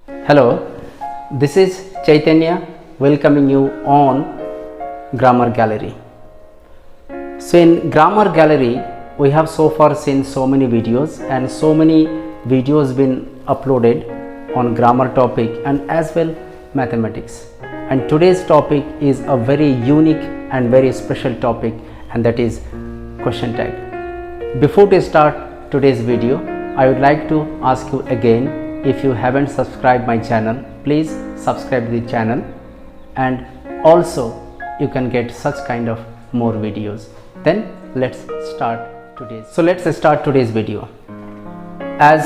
Hello, this is Chaitanya welcoming you on Grammar Gallery. So in Grammar Gallery, we have so far seen so many videos and so many videos been uploaded on grammar topic and as well mathematics. And today's topic is a very unique and very special topic, and that is question tag. Before to start today's video, I would like to ask you again, if you haven't subscribed my channel, please subscribe the channel, and also you can get such kind of more videos. Then let's start today's video. As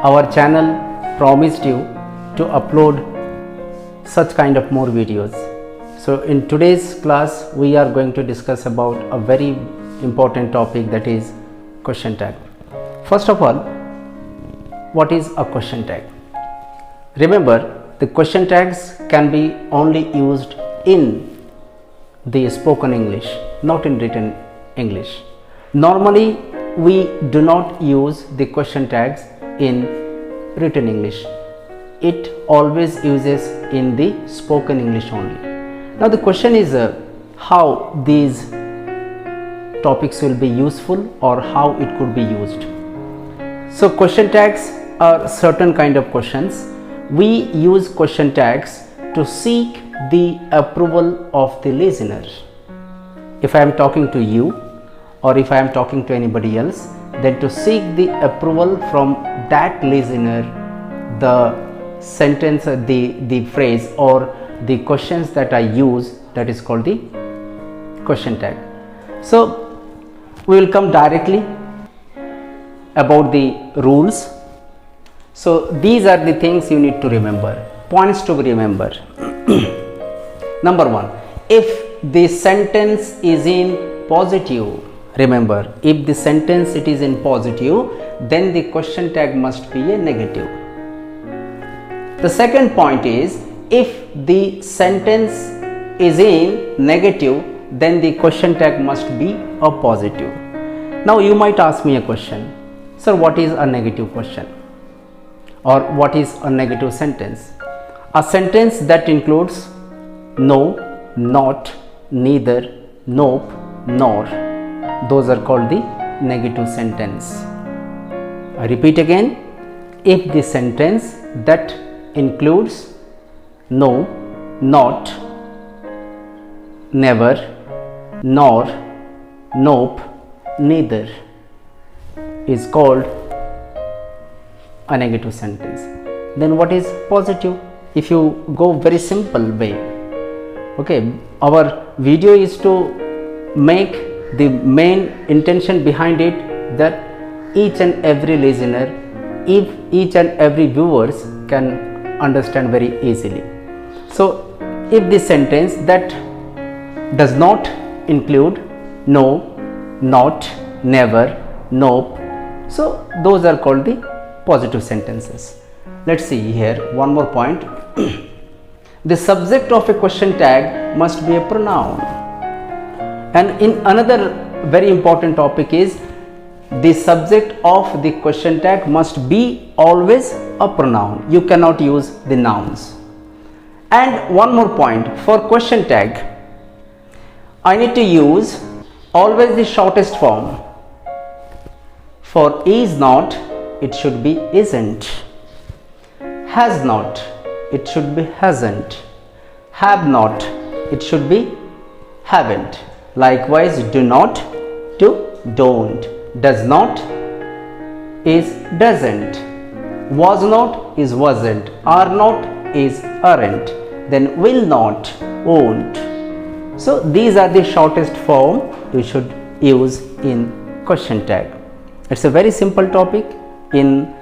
our channel promised you to upload such kind of more videos, so in today's class we are going to discuss about a very important topic, that is question tag. First of all, what is a question tag? Remember, the question tags can be only used in the spoken English, not in written English. Normally we do not use the question tags in written English. It always uses in the spoken English only. Now the question is how these topics will be useful or how it could be used. So question tags are certain kind of questions. We use question tags to seek the approval of the listener. If I am talking to you or if I am talking to anybody else, then to seek the approval from that listener, the sentence, the phrase or the questions that I use, that is called the question tag. So we will come directly about the rules. So these are the things you need to remember, points to remember. Number one, if the sentence is in positive, remember, if the sentence it is in positive, then the question tag must be a negative. The second point is, if the sentence is in negative, then the question tag must be a positive. Now you might ask me a question, sir, what is a negative question? Or what is a negative sentence? A sentence that includes no, not, neither, nope, nor. Those are called the negative sentence. I repeat again, if the sentence that includes no, not, never, nor, nope, neither is called a negative sentence. Then what is positive? If you go very simple way, okay, our video is to make the main intention behind it that each and every listener, if each and every viewers can understand very easily. So if the sentence that does not include no, not, never, nope, so those are called the positive sentences. Let's see here one more point. The subject of a question tag must be a pronoun. And in another very important topic is, the subject of the question tag must be always a pronoun. You cannot use the nouns. And one more point, for question tag, I need to use always the shortest form. For is not, it should be isn't. Has not, it should be hasn't. Have not, it should be haven't. Likewise, do not to don't. Does not is doesn't. Was not is wasn't. Are not is aren't. Then will not, won't. So these are the shortest form you should use in question tag. It's a very simple topic. In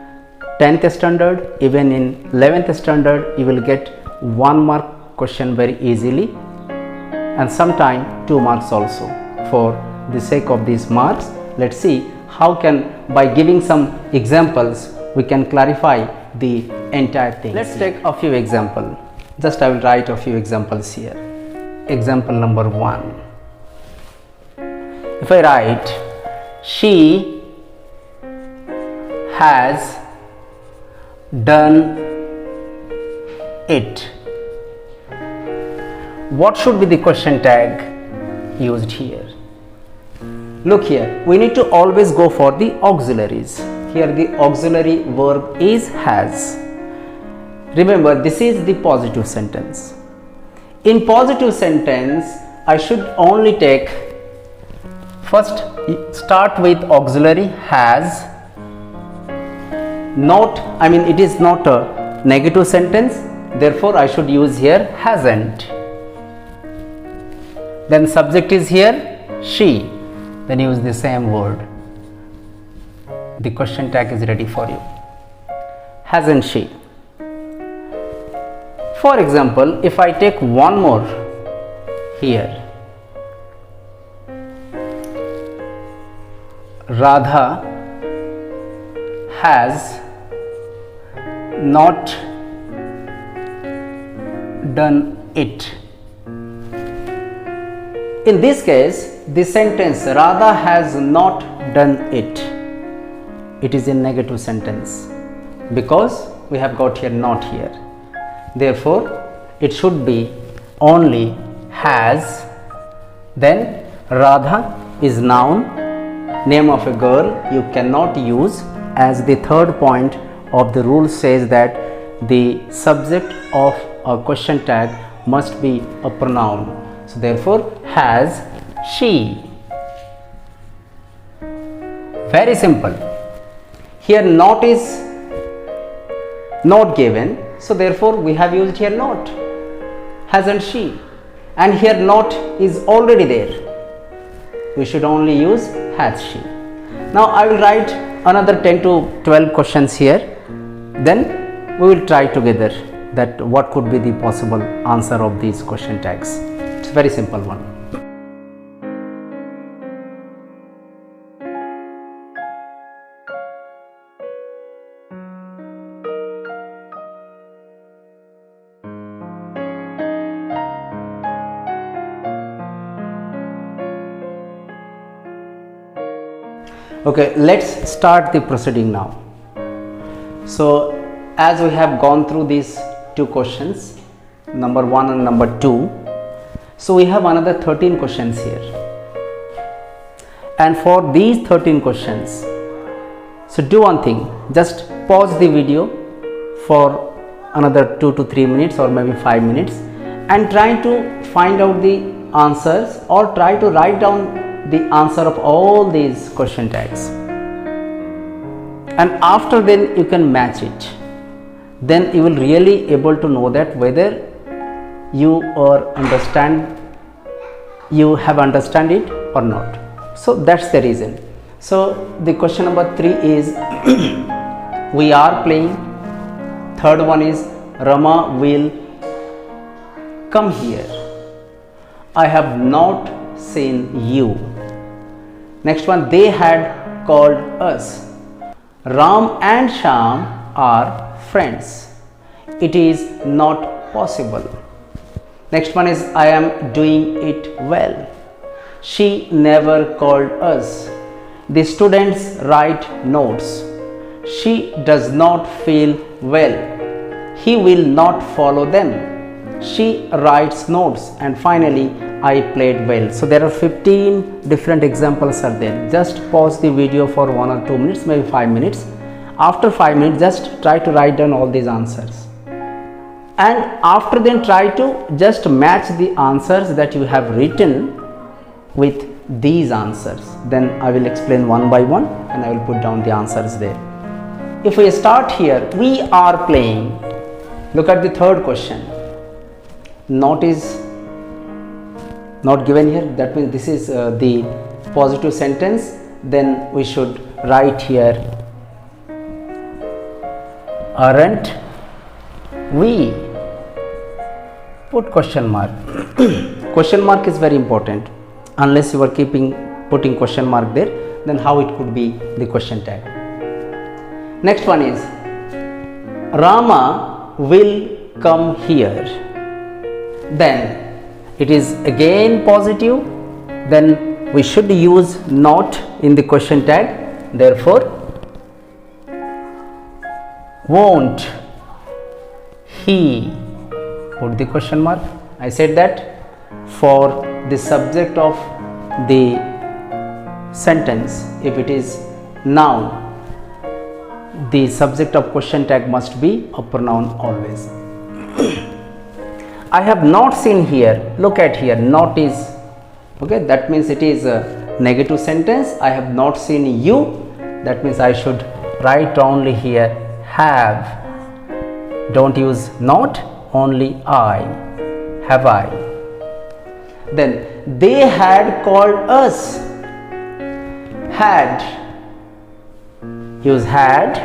10th standard, even in 11th standard, you will get 1 mark question very easily, and sometime 2 marks also. For the sake of these marks, let's see how can, by giving some examples, we can clarify the entire thing. Let's take a few examples. Just I will write a few examples here. Example number 1. If I write, she has done it. What should be the question tag used here? Look here, we need to always go for the auxiliaries. Here the auxiliary verb is has. Remember, this is the positive sentence. In positive sentence, I should only take, first start with auxiliary has. It is not a negative sentence, therefore I should use here hasn't. Then subject is here she, then use the same word. The question tag is ready for you. Hasn't she? For example, if I take one more here, Radha has not done it. In this case, the sentence Radha has not done it, it is a negative sentence because we have got here not here. Therefore, it should be only has. Then Radha is noun, name of a girl. You cannot use, as the third point of the rule says that the subject of a question tag must be a pronoun. So therefore, has she. Very simple. Here not is not given, so therefore we have used here not. Hasn't she? And here not is already there. We should only use has she. Now I will write another 10 to 12 questions here. Then we will try together that what could be the possible answer of these question tags. It's a very simple one. Okay, let's start the proceeding now. So as we have gone through these two questions, number 1 and number 2, so we have another 13 questions here. And for these 13 questions, so do one thing, just pause the video for another 2 to 3 minutes or maybe 5 minutes and try to find out the answers or try to write down the answer of all these question tags, and after then you can match it. Then you will really able to know that whether you have understand it or not. So that's the reason. So the question number 3 is we are playing. Third one is Rama will come here. I have not seen you. Next one, they had called us. Ram and Shyam are friends. It is not possible. Next one is I am doing it well. She never called us. The students write notes. She does not feel well. He will not follow them. She writes notes. And finally, I played well. So there are 15 different examples are there. Just pause the video for 1 or 2 minutes, maybe 5 minutes. After 5 minutes, just try to write down all these answers. And after then try to just match the answers that you have written with these answers. Then I will explain one by one and I will put down the answers there. If we start here, we are playing. Look at the third question. Not is not given here. That means this is the positive sentence. Then we should write here, aren't we? Put question mark. Question mark is very important. Unless you are putting question mark there, then how it could be the question tag. Next one is Rama will come here. Then it is again positive. Then we should use not in the question tag. Therefore, won't he put the question mark. I said that for the subject of the sentence, if it is noun, the subject of question tag must be a pronoun always. I have not seen here. Look at here, not is, okay, that means it is a negative sentence. I have not seen you, that means I should write only here have. Don't use not, only I. Have I. Then they had called us. Had. Use had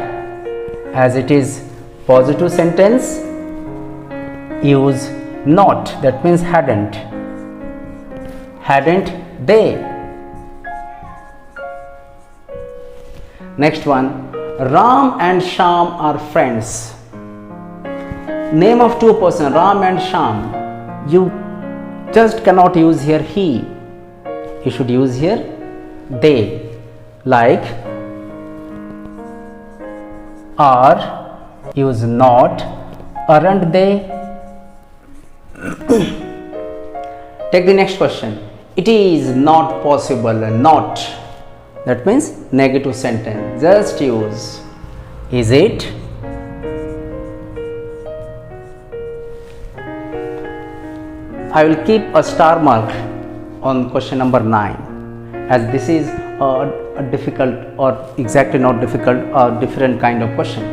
as it is positive sentence. Use not, that means hadn't. Hadn't they. Next one, Ram and Sham are friends. Name of two persons, Ram and Sham. You just cannot use here he. You should use here they. Like are, use not, aren't they. Take the next question. It is not possible. Not, that means negative sentence. Just use is it. I will keep a star mark on question number 9, as this is a difficult, or exactly not difficult, a different kind of question.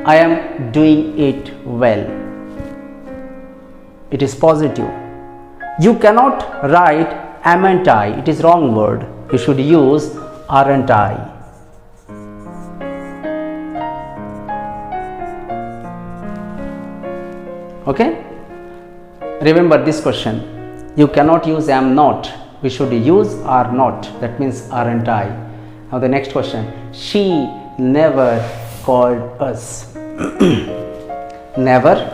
I am doing it well. It is positive. You cannot write amn't I. It is wrong word. You should use aren't I. Okay? Remember this question. You cannot use am not. We should use are not. That means aren't I. Now the next question. She never called us. Never.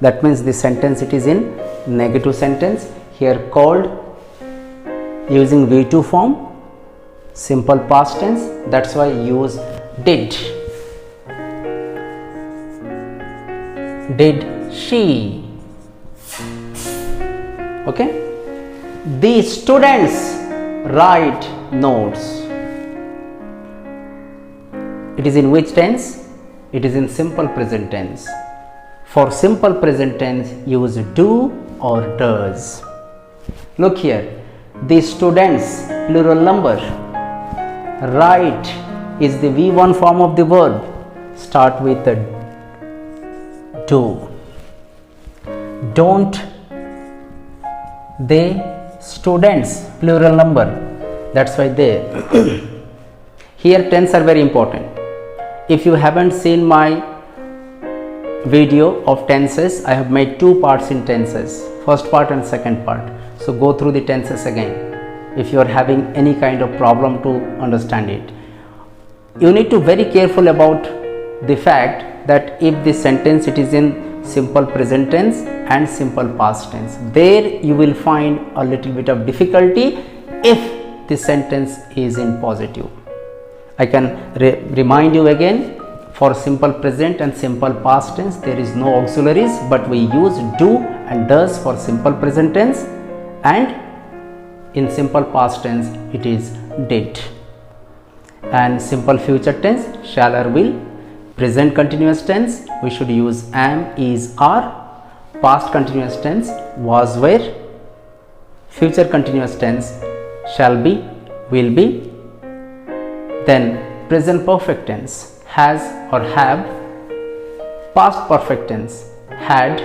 That means the sentence it is in negative sentence. Here called using V2 form. Simple past tense. That's why use did. Did she? Okay. The students write notes. It is in which tense? It is in simple present tense. For simple present tense, use do or does. Look here. The students, plural number. Write is the V1 form of the verb. Start with a do. Don't they, students, plural number, that's why they. Here tense are very important. If you haven't seen my video of tenses, I have made two parts in tenses, first part and second part. So go through the tenses again if you are having any kind of problem to understand it. You need to be very careful about the fact that if the sentence it is in simple present tense and simple past tense, there you will find a little bit of difficulty if the sentence is in positive. I can remind you again, for simple present and simple past tense there is no auxiliaries, but we use do and does for simple present tense, and in simple past tense it is did. And simple future tense, shall or will. Present continuous tense, we should use am, is, are. Past continuous tense, was, were. Future continuous tense, shall be, will be. Then present perfect tense, has or have. Past perfect tense, had.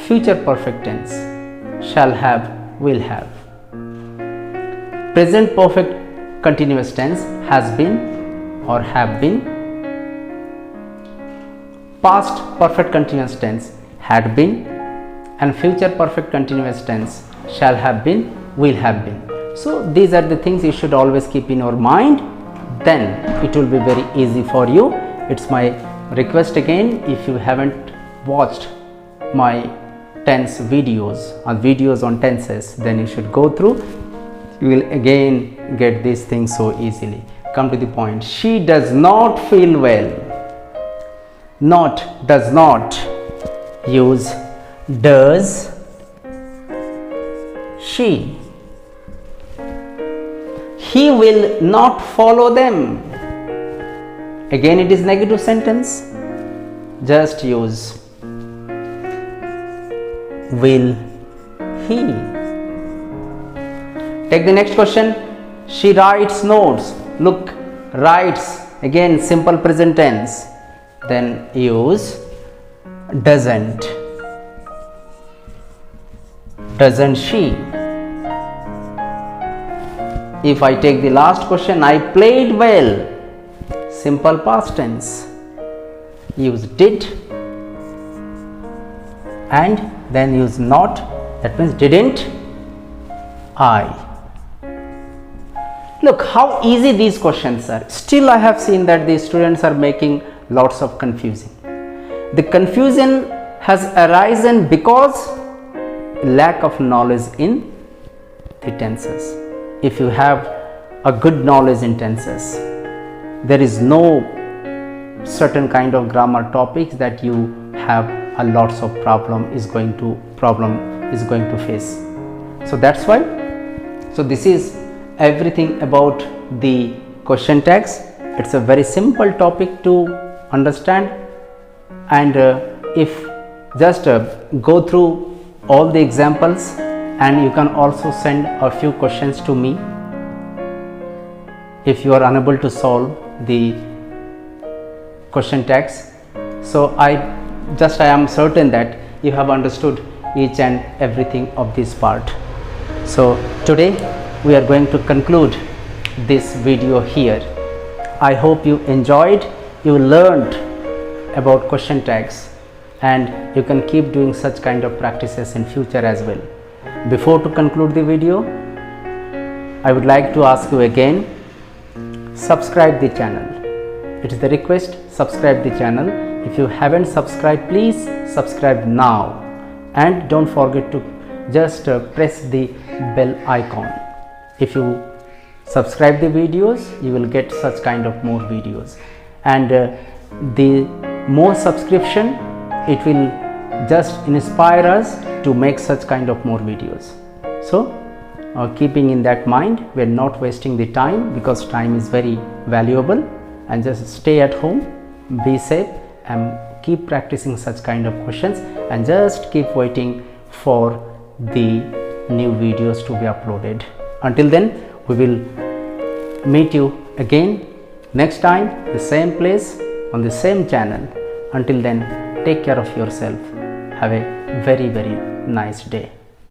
Future perfect tense, shall have, will have. Present perfect continuous tense, has been or have been. Past perfect continuous tense, had been, and future perfect continuous tense, shall have been, will have been. So these are the things you should always keep in your mind, then it will be very easy for you. It's my request again, if you haven't watched my tense videos or videos on tenses, then you should go through. You will again get these things so easily. Come to the point. She does not feel well. Not, does not. Use Does she? He will not follow them. Again it is negative sentence. Just use will he. Take the next question. She writes notes. Look, writes, again simple present tense. Then use doesn't. Doesn't she? If I take the last question, I played well. Simple past tense. Use did and then use not. That means didn't I. Look how easy these questions are. Still I have seen that the students are making lots of confusion. The confusion has arisen because lack of knowledge in the tenses. If you have a good knowledge in tenses, there is no certain kind of grammar topics that you have a lots of problem is going to face. So that's why. So this is everything about the question tags. It's a very simple topic to understand, and if just go through all the examples, and you can also send a few questions to me if you are unable to solve the question tags. So I am certain that you have understood each and everything of this part. So today we are going to conclude this video here. I hope you enjoyed, you learned about question tags, and you can keep doing such kind of practices in future as well. Before to conclude the video, I would like to ask you again, subscribe the channel. It is the request, subscribe the channel. If you haven't subscribed, please subscribe now, and don't forget to just press the bell icon. If you subscribe the videos, you will get such kind of more videos, and the more subscription, it will just inspire us to make such kind of more videos. So keeping in that mind, we are not wasting the time, because time is very valuable, and just stay at home, be safe, and keep practicing such kind of questions, and just keep waiting for the new videos to be uploaded. Until then, we will meet you again next time, the same place, on the same channel. Until then, take care of yourself. Have a very, very nice day.